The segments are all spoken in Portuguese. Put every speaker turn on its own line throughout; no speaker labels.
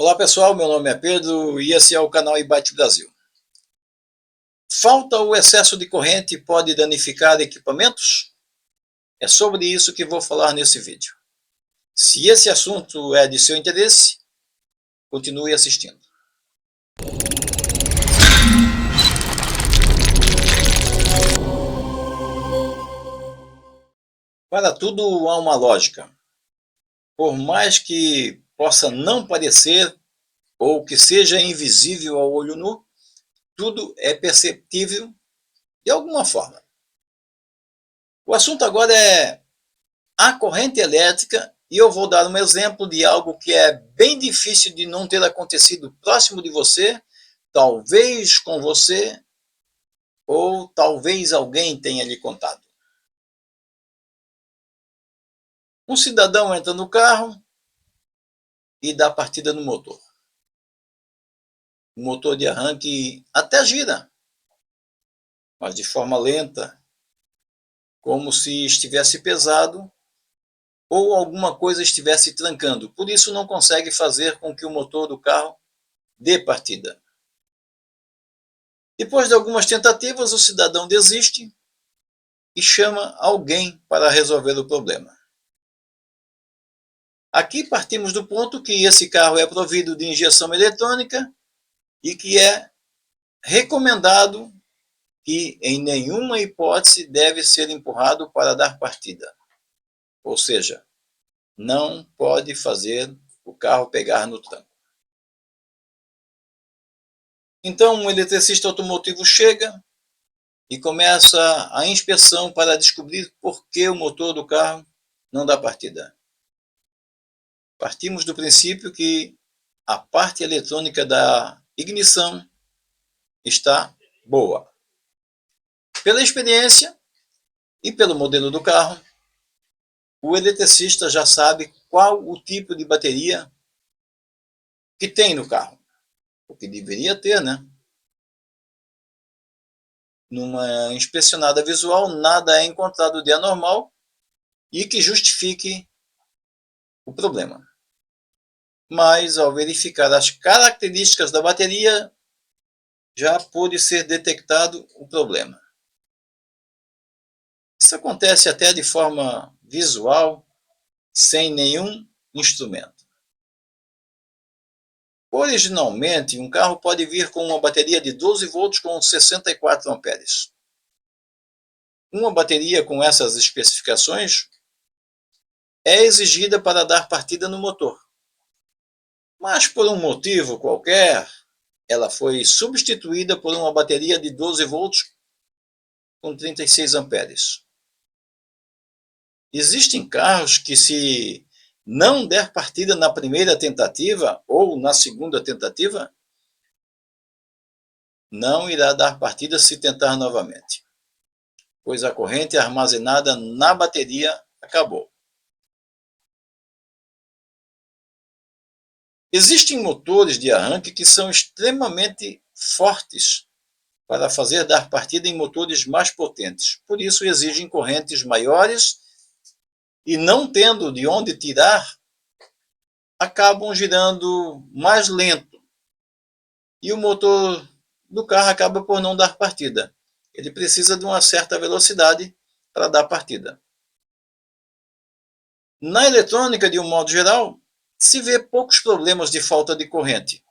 Olá pessoal, meu nome é Pedro e esse é o canal iByte Brasil. Falta ou excesso de corrente pode danificar equipamentos? É sobre isso que vou falar nesse vídeo. Se esse assunto é de seu interesse, continue assistindo. Para tudo há uma lógica. Por mais que possa não parecer ou que seja invisível ao olho nu, tudo é perceptível de alguma forma. O assunto agora é a corrente elétrica, e eu vou dar um exemplo de algo que é bem difícil de não ter acontecido próximo de você, talvez com você, ou talvez alguém tenha lhe contado. Um cidadão entra no carro e dá partida no motor. O motor de arranque até gira, mas de forma lenta, como se estivesse pesado ou alguma coisa estivesse trancando. Por isso não consegue fazer com que o motor do carro dê partida. Depois de algumas tentativas, o cidadão desiste e chama alguém para resolver o problema. Aqui partimos do ponto que esse carro é provido de injeção eletrônica e que é recomendado que em nenhuma hipótese deve ser empurrado para dar partida. Ou seja, não pode fazer o carro pegar no tranco. Então, um eletricista automotivo chega e começa a inspeção para descobrir por que o motor do carro não dá partida. Partimos do princípio que a parte eletrônica da ignição está boa. Pela experiência e pelo modelo do carro, o eletricista já sabe qual o tipo de bateria que tem no carro. O que deveria ter, né? Numa inspecionada visual, nada é encontrado de anormal e que justifique o problema. Mas, ao verificar as características da bateria, já pôde ser detectado o problema. Isso acontece até de forma visual, sem nenhum instrumento. Originalmente, um carro pode vir com uma bateria de 12 volts com 64 amperes. Uma bateria com essas especificações é exigida para dar partida no motor. Mas por um motivo qualquer, ela foi substituída por uma bateria de 12 volts com 36 amperes. Existem carros que, se não der partida na primeira tentativa ou na segunda tentativa, não irá dar partida se tentar novamente, pois a corrente armazenada na bateria acabou. Existem motores de arranque que são extremamente fortes para fazer dar partida em motores mais potentes, por isso exigem correntes maiores e, não tendo de onde tirar, acabam girando mais lento e o motor do carro acaba por não dar partida. Ele precisa de uma certa velocidade para dar partida. Na eletrônica, de um modo geral, se vê poucos problemas de falta de corrente.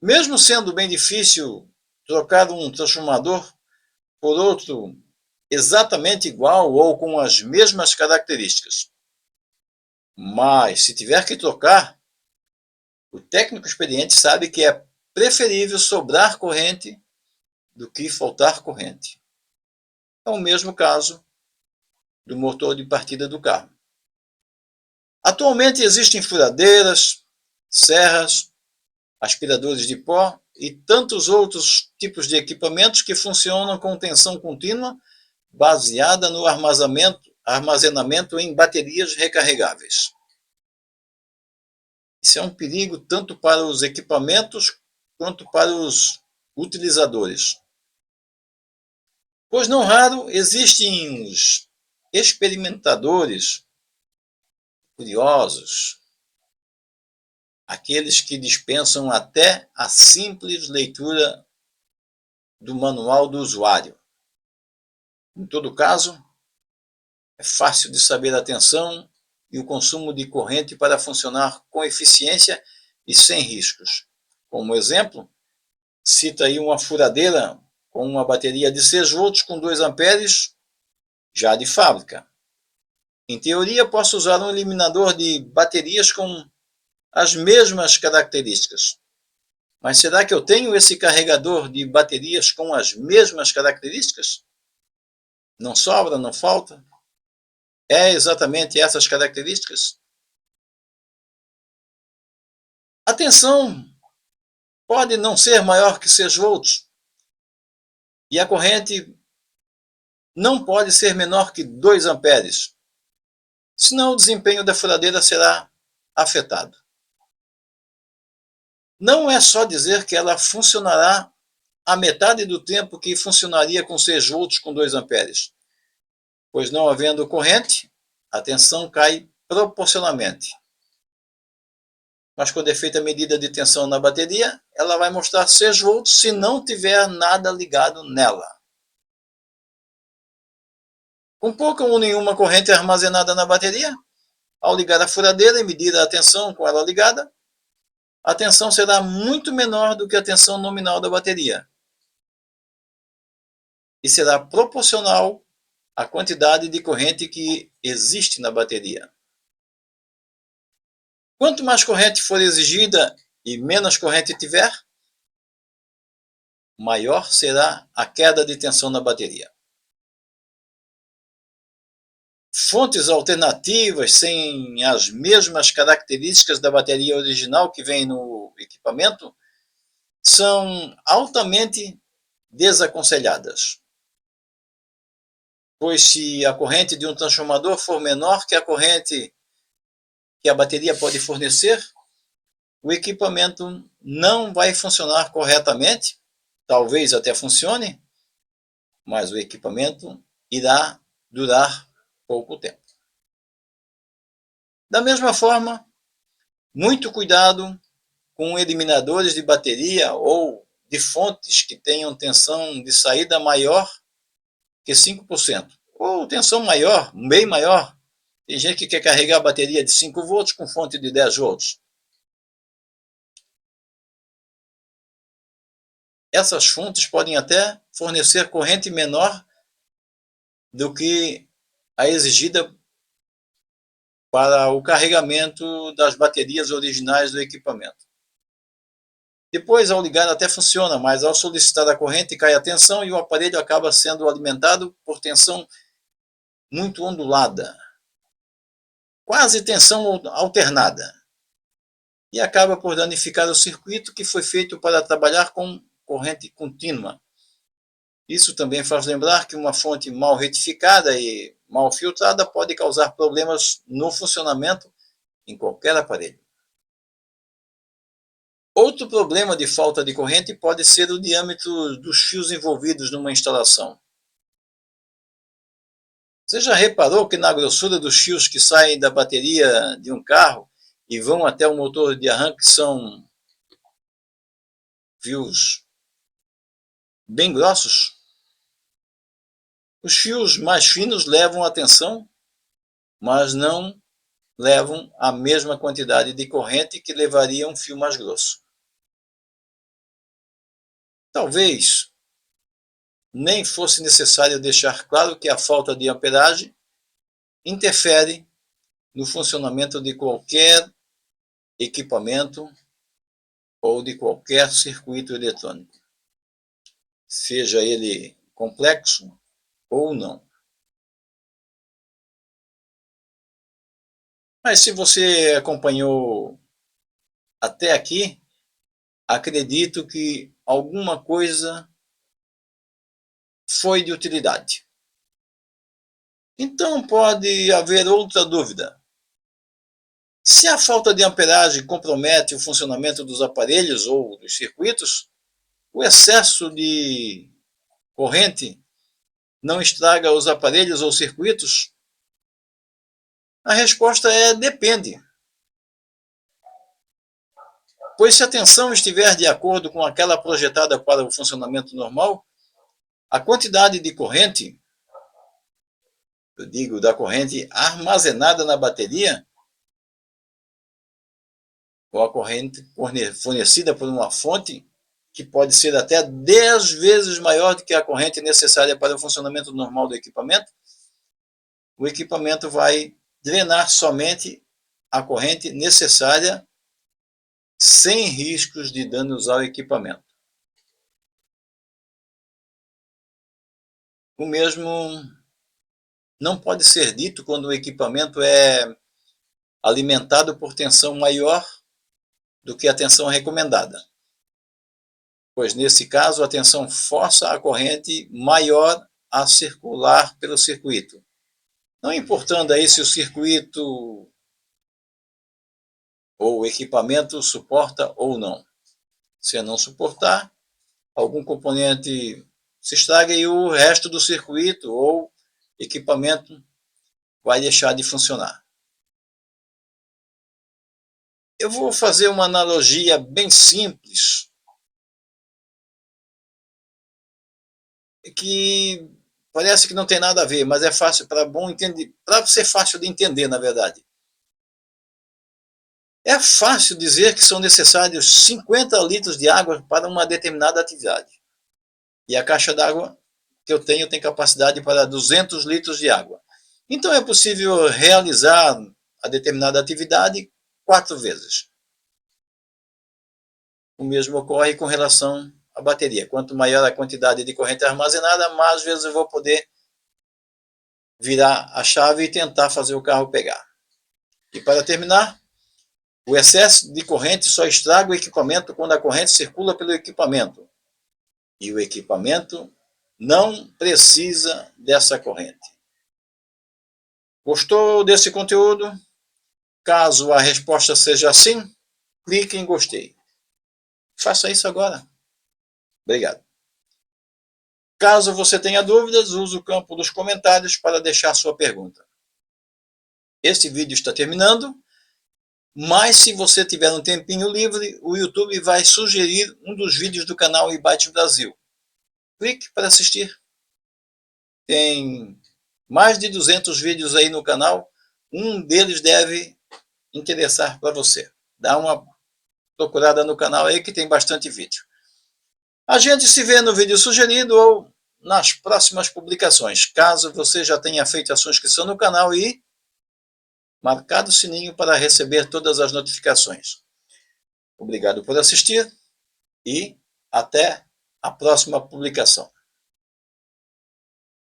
Mesmo sendo bem difícil trocar um transformador por outro exatamente igual ou com as mesmas características. Mas, se tiver que trocar, o técnico experiente sabe que é preferível sobrar corrente do que faltar corrente. É o mesmo caso do motor de partida do carro. Atualmente existem furadeiras, serras, aspiradores de pó e tantos outros tipos de equipamentos que funcionam com tensão contínua baseada no armazenamento em baterias recarregáveis. Isso é um perigo tanto para os equipamentos quanto para os utilizadores. Pois não raro existem os experimentadores curiosos aqueles que dispensam até a simples leitura do manual do usuário. Em todo caso, é fácil de saber a tensão e o consumo de corrente para funcionar com eficiência e sem riscos. Como exemplo, cita aí uma furadeira com uma bateria de 6 volts com 2 amperes já de fábrica. Em teoria, posso usar um eliminador de baterias com as mesmas características. Mas será que eu tenho esse carregador de baterias com as mesmas características? Não sobra, não falta? É exatamente essas características? A tensão pode não ser maior que 6 volts e a corrente não pode ser menor que 2 amperes, senão o desempenho da furadeira será afetado. Não é só dizer que ela funcionará a metade do tempo que funcionaria com 6 volts com 2 amperes, pois não havendo corrente, a tensão cai proporcionalmente. Mas quando é feita a medida de tensão na bateria, ela vai mostrar 6 volts se não tiver nada ligado nela. Com pouca ou nenhuma corrente armazenada na bateria, ao ligar a furadeira e medir a tensão com ela ligada, a tensão será muito menor do que a tensão nominal da bateria e será proporcional à quantidade de corrente que existe na bateria. Quanto mais corrente for exigida e menos corrente tiver, maior será a queda de tensão na bateria. Fontes alternativas sem as mesmas características da bateria original que vem no equipamento são altamente desaconselhadas, pois se a corrente de um transformador for menor que a corrente que a bateria pode fornecer, o equipamento não vai funcionar corretamente, talvez até funcione, mas o equipamento irá durar pouco tempo. Da mesma forma, muito cuidado com eliminadores de bateria ou de fontes que tenham tensão de saída maior que 5%, ou tensão maior, bem maior. Tem gente que quer carregar a bateria de 5 volts com fonte de 10 volts. Essas fontes podem até fornecer corrente menor do que a exigida para o carregamento das baterias originais do equipamento. Depois, ao ligar, até funciona, mas ao solicitar a corrente, cai a tensão e o aparelho acaba sendo alimentado por tensão muito ondulada, quase tensão alternada, e acaba por danificar o circuito que foi feito para trabalhar com corrente contínua. Isso também faz lembrar que uma fonte mal retificada e mal filtrada pode causar problemas no funcionamento em qualquer aparelho. Outro problema de falta de corrente pode ser o diâmetro dos fios envolvidos numa instalação. Você já reparou que na grossura dos fios que saem da bateria de um carro e vão até o motor de arranque são fios bem grossos? Os fios mais finos levam a tensão, mas não levam a mesma quantidade de corrente que levaria um fio mais grosso. Talvez nem fosse necessário deixar claro que a falta de amperagem interfere no funcionamento de qualquer equipamento ou de qualquer circuito eletrônico, seja ele complexo ou não. Mas se você acompanhou até aqui, acredito que alguma coisa foi de utilidade. Então pode haver outra dúvida. Se a falta de amperagem compromete o funcionamento dos aparelhos ou dos circuitos, o excesso de corrente não estraga os aparelhos ou circuitos? A resposta é depende. Pois se a tensão estiver de acordo com aquela projetada para o funcionamento normal, a quantidade de corrente, eu digo da corrente armazenada na bateria, ou a corrente fornecida por uma fonte, que pode ser até 10 vezes maior do que a corrente necessária para o funcionamento normal do equipamento, o equipamento vai drenar somente a corrente necessária sem riscos de danos ao equipamento. O mesmo não pode ser dito quando o equipamento é alimentado por tensão maior do que a tensão recomendada, pois nesse caso a tensão força a corrente maior a circular pelo circuito. Não importando aí se o circuito ou o equipamento suporta ou não. Se não suportar, algum componente se estraga e o resto do circuito ou equipamento vai deixar de funcionar. Eu vou fazer uma analogia bem simples, que parece que não tem nada a ver, mas é fácil, para ser fácil de entender, na verdade. É fácil dizer que são necessários 50 litros de água para uma determinada atividade. E a caixa d'água que eu tenho tem capacidade para 200 litros de água. Então é possível realizar a determinada atividade 4 vezes. O mesmo ocorre com relação à bateria. Quanto maior a quantidade de corrente armazenada, mais vezes eu vou poder virar a chave e tentar fazer o carro pegar. E para terminar, o excesso de corrente só estraga o equipamento quando a corrente circula pelo equipamento. E o equipamento não precisa dessa corrente. Gostou desse conteúdo? Caso a resposta seja sim, clique em gostei. Faça isso agora. Obrigado. Caso você tenha dúvidas, use o campo dos comentários para deixar sua pergunta. Este vídeo está terminando, mas se você tiver um tempinho livre, o YouTube vai sugerir um dos vídeos do canal eByte Brasil. Clique para assistir. Tem mais de 200 vídeos aí no canal, um deles deve interessar para você. Dá uma procurada no canal aí que tem bastante vídeo. A gente se vê no vídeo sugerido ou nas próximas publicações, caso você já tenha feito a sua inscrição no canal e marcado o sininho para receber todas as notificações. Obrigado por assistir e até a próxima publicação.